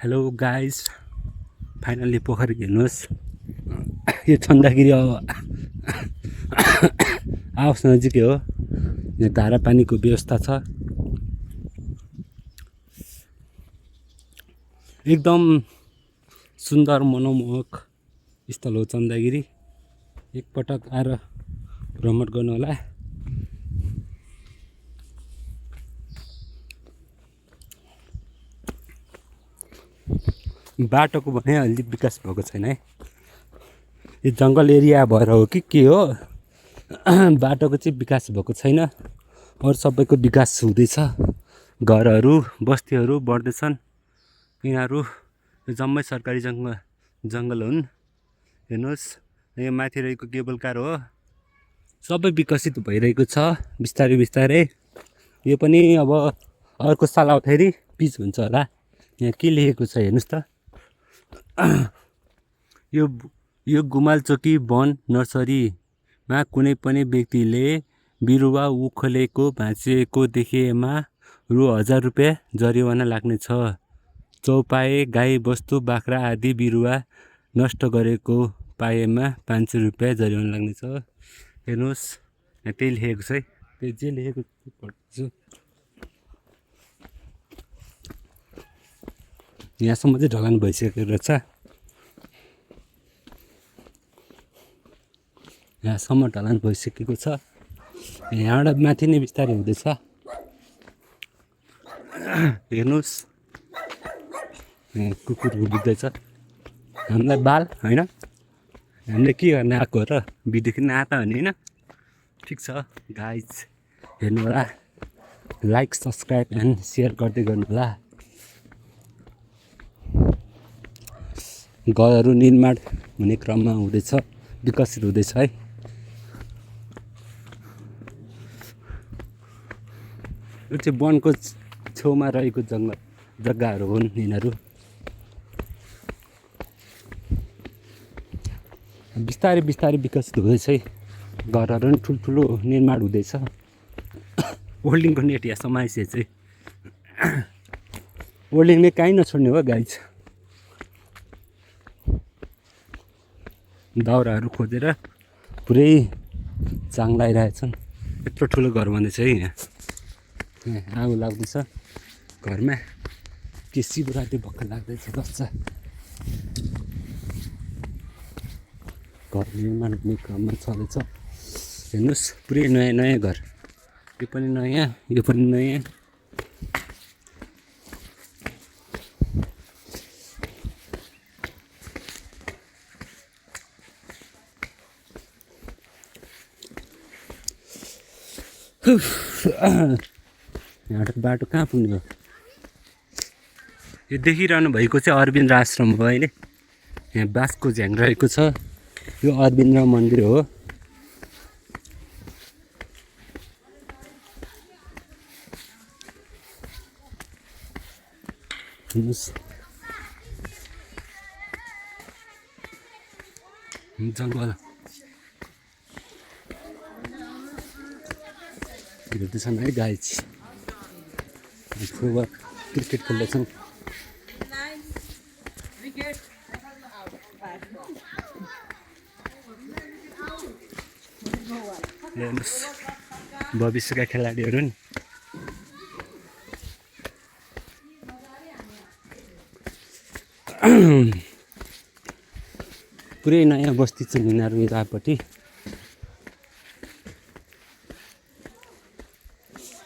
Hello guys, finally पोखरी हेर्नुहोस्। यो चन्दागिरी आवास नजिकै हो। यहाँ धारा पानीको व्यवस्था छ। एकदम सुन्दर मनमोहक स्थल हो चन्दागिरी। एकपटक आएर भ्रमण गर्नुहोला। बाटोको भने अलि विकास भएको छैन है। यो जङ्गल एरिया भएर हो कि के हो, बाटोको चाहिँ विकास भएको छैन। अरू सबैको विकास हुँदैछ। घरहरू बस्तीहरू बढ्दैछन्। यिनीहरू जम्मै सरकारी जङ्गल हुन्। हेर्नुहोस्, यो माथि रहेको केबल कार हो। सबै विकसित भइरहेको छ बिस्तारै बिस्तारै। यो पनि अब अर्को साल आउँदाखेरि पिच हुन्छ होला। यहाँ के लेखेको छ हेर्नुहोस् त। यो गुमालचोकी वन नर्सरीमा कुनै पनि व्यक्तिले बिरुवा उखेलेको भाँचिएको देखिएमा रु 1000 रुपियाँ जरिवाना लाग्नेछ। चौपाए गाई बस्तु बाख्रा आदि बिरुवा नष्ट गरेको पाएमा 500 रुपियाँ जरिवाना लाग्नेछ। हेर्नुहोस्, यहाँ त्यही लेखेको छ है। त्यो जे लेखेको पढ्छु। यहाँसम्म चाहिँ ढलान भइसकेको रहेछ। यहाँसम्म ढलान भइसकेको छ। यहाँबाट माथि नै बिस्तारै हुँदैछ। हेर्नुहोस्, कुकुर हुर्किँदैछ। हामीलाई बाल होइन, हामीले के गर्न आएको हो र, भिडियो खेल्न आएको भने होइन। ठिक छ गाइज, हेर्नु होला। लाइक सब्सक्राइब एन्ड सेयर गर्दै गर्नु होला। घरहरू निर्माण हुने क्रममा हुँदैछ, विकसित हुँदैछ है। यो चाहिँ वनको छेउमा रहेको जग्गाहरू हुन् यिनीहरू। बिस्तारै बिस्तारै विकसित हुँदैछ है। घरहरू पनि ठुल्ठुलो निर्माण हुँदैछ। होल्डिङको नेट यहाँसम्म आइसकेको चाहिँ होल्डिङले कहीँ नछोड्ने हो गाइज। दाउराहरू खोजेर पुरै चाङ लगाइरहेछन्। यत्रो ठुलो घर बन्दैछ है यहाँ आगो लाग्दैछ घरमा। के शिवरात्रि भर्खर लाग्दैछ बच्चा। घर निर्माण हुने क्रममा छँदैछ। हेर्नुहोस्, पुरै नयाँ नयाँ घर। यो पनि नयाँ, यो पनि नयाँ। यहाँबाट बाटो कहाँ पुग्ने हो? यो देखिरहनु भएको चाहिँ अरविन्द आश्रम हो अहिले। यहाँ बाँसको झ्याङ रहेको छ। यो अरविन्द मन्दिर हो। जङ्गल हेर्दैछन् है गाइज। Football cricket खेल्दैछन्। हेर्नुहोस्, भविष्यका खेलाडीहरू नि। पुरै नयाँ बस्ती छन् यिनीहरू यतापट्टि।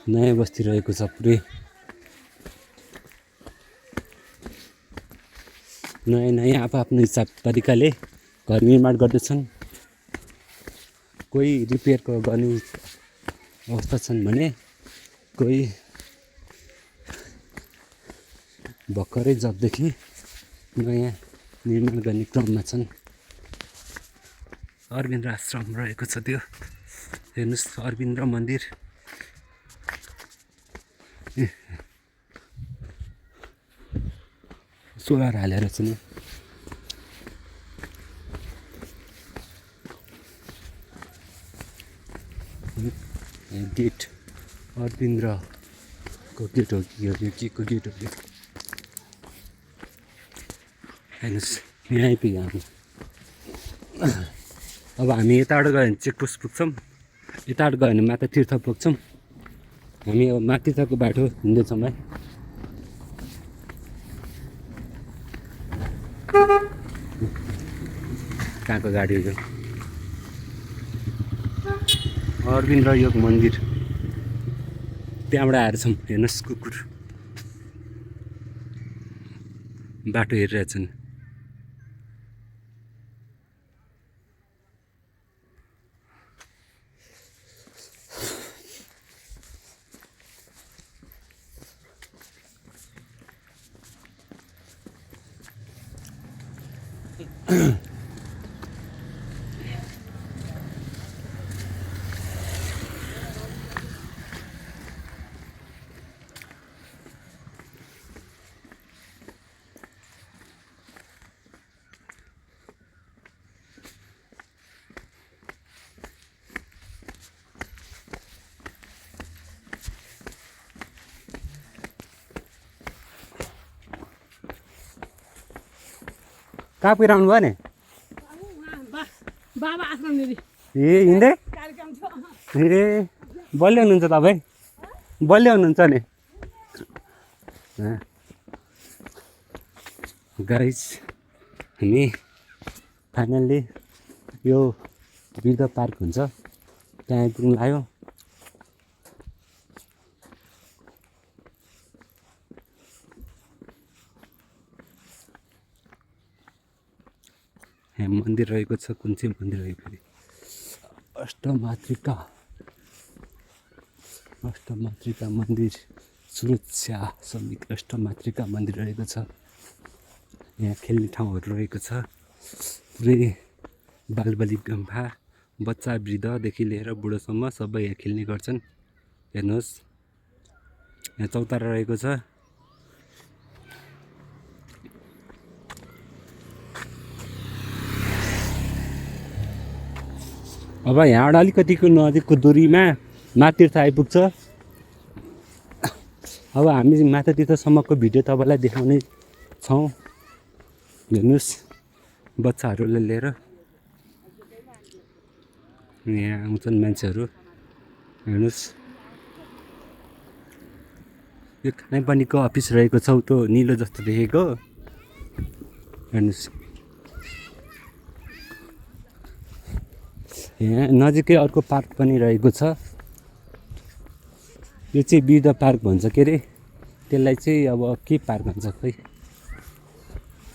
नयाँ बस्ती रहेको छ पुरै। नयाँ नयाँ आफ्नो हिसाब तरिकाले घर निर्माण गर्दैछन्। कोही रिपेयरको गर्ने अवस्था छन् भने कोही भर्खरै जबदेखि नयाँ निर्माण गर्ने क्रममा छन्। अरविन्द आश्रम रहेको छ त्यो। हेर्नुहोस्, अरविन्द मन्दिर। सोलर हालेर चाहिँ गेट अरविन्दको गेट हो कि के को गेट हो कि। हेर्नुहोस् यहाँ आइपुग्यो हामी। अब हामी यताबाट गयो भने चेकपोस्ट पुग्छौँ, यताबाट गयो भने माता तीर्थ पुग्छौँ। हामी अब माता तीर्थको बाटो हिँड्दैछौँ है। कहाँको गाडी हो यो? अरविन्द योग मन्दिर, त्यहाँबाट आएर छौँ। हेर्नुहोस् कुकुर बाटो हेरिरहेछन्। कहाँ पुगेर आउनु भयो नि? बाबा आश्रम दिदी ए हिँड्दै? कार्यक्रम छ। ए बलियो हुनुहुन्छ तपाईँ, बलियो हुनुहुन्छ नि। गाइस हामी फाइनल्ली यो वृद्ध पार्क हुन्छ त्यहाँ आइपुग्नु लाग्यो। यहाँ मन्दिर रहेको छ। कुन चाहिँ मन्दिर रहेको फेरि? अष्टमातृका मन्दिर, सुरक्षा समिति अष्टमातृका मन्दिर रहेको छ। यहाँ खेल्ने ठाउँहरू रहेको छ। पुरै बालबलि गुम्फा, बच्चा वृद्धदेखि लिएर बुढोसम्म सबै यहाँ खेल्ने गर्छन्। हेर्नुहोस् यहाँ चौतारा रहेको छ। अब यहाँबाट अलिकतिको नजिकको दूरीमा माता तीर्थ आइपुग्छ। अब हामी माता तीर्थसम्मको भिडियो तपाईँलाई देखाउने छौँ। हेर्नुहोस् बच्चाहरूलाई लिएर यहाँ आउँछन् मान्छेहरू। हेर्नुहोस् यो खानेपानीको अफिस रहेको छ, त्यो निलो जस्तो देखेको। हेर्नुहोस् यहाँ नजिकै अर्को पार्क पनि रहेको छ। यो चाहिँ वृद्ध पार्क भन्छ के अरे, त्यसलाई चाहिँ अब के पार्क भन्छ खै,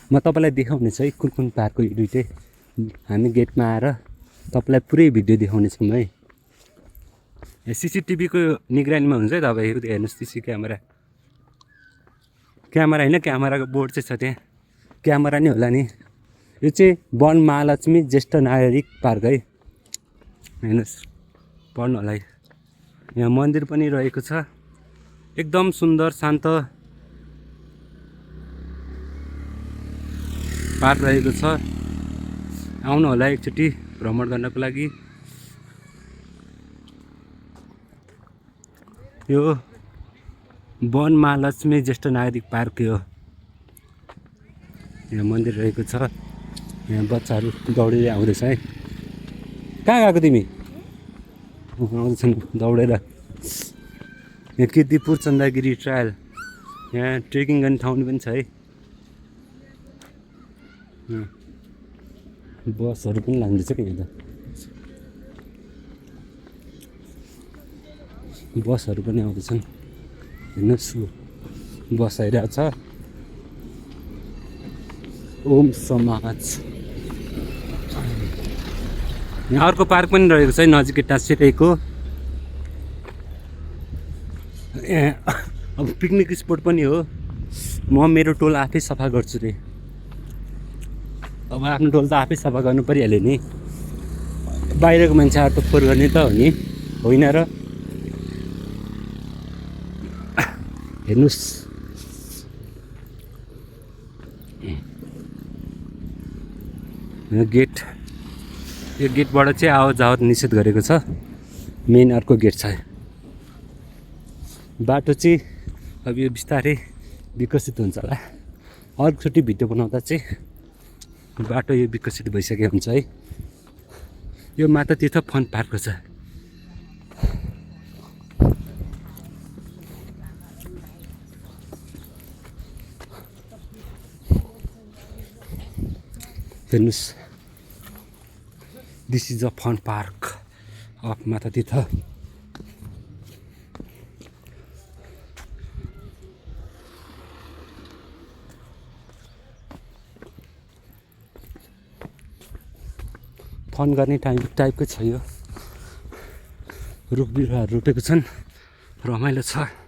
म तपाईँलाई देखाउने छु है कुन कुन पार्क हो। यो दुइटै हामी गेटमा आएर तपाईँलाई पुरै भिडियो देखाउनेछौँ है। यहाँ सिसिटिभीको निगरानीमा हुन्छ है तपाईँ। हेर्नुहोस् सिसी क्यामेरा होइन, क्यामेराको बोर्ड चाहिँ छ त्यहाँ, क्यामेरा नै होला नि। यो चाहिँ वन महालक्ष्मी ज्येष्ठ नागरिक पार्क है। हेर्नुहोस् पढ्नु होला। यहाँ मन्दिर पनि रहेको छ, एकदम सुन्दर शान्त पार्क रहेको छ। आउनु होला एकचोटि भ्रमण गर्नको लागि। यो वन महालक्ष्मी ज्येष्ठ नागरिक पार्क हो। यहाँ मन्दिर रहेको छ। यहाँ बच्चाहरू दौडेर आउँदैछ है। कहाँ गएको तिमी? आउँदैछन् दौडेर। यहाँ किर्तिपुर चन्दागिरी ट्रायल, यहाँ ट्रेकिङ गर्ने ठाउँ पनि छ है। बसहरू पनि लाग्दैछ कि यहाँ त, बसहरू पनि आउँदैछन्। हेर्नुहोस् बस आइरहेको छ। ओम समाज। यहाँ अर्को पार्क पनि रहेको छ है नजिकै टाँसिरहेको। अब पिकनिक स्पोट पनि हो। म मेरो टोल आफै सफा गर्छु रे। अब आफ्नो टोल त आफै सफा गर्नु परिहाल्यो नि, बाहिरको मान्छेहरू त फोहोर गर्ने त हो नि, होइन र? हेर्नुहोस् गेट, यो गेटबाट चाहिँ आवत जावत निषेध गरेको छ। मेन अर्को गेट छ। बाटो चाहिँ अब यो बिस्तारै विकसित हुन्छ होला। अर्कोचोटि भिडियो बनाउँदा चाहिँ बाटो यो विकसित भइसकेको हुन्छ है। यो मातातीर्थ फन पार्क छ। हेर्नुहोस्, this is a fun park of Matatirtha. Fun गर्ने टाइपकै छ यो। रुख बिरुवाहरू रोपेको छन्, रमाइलो छ।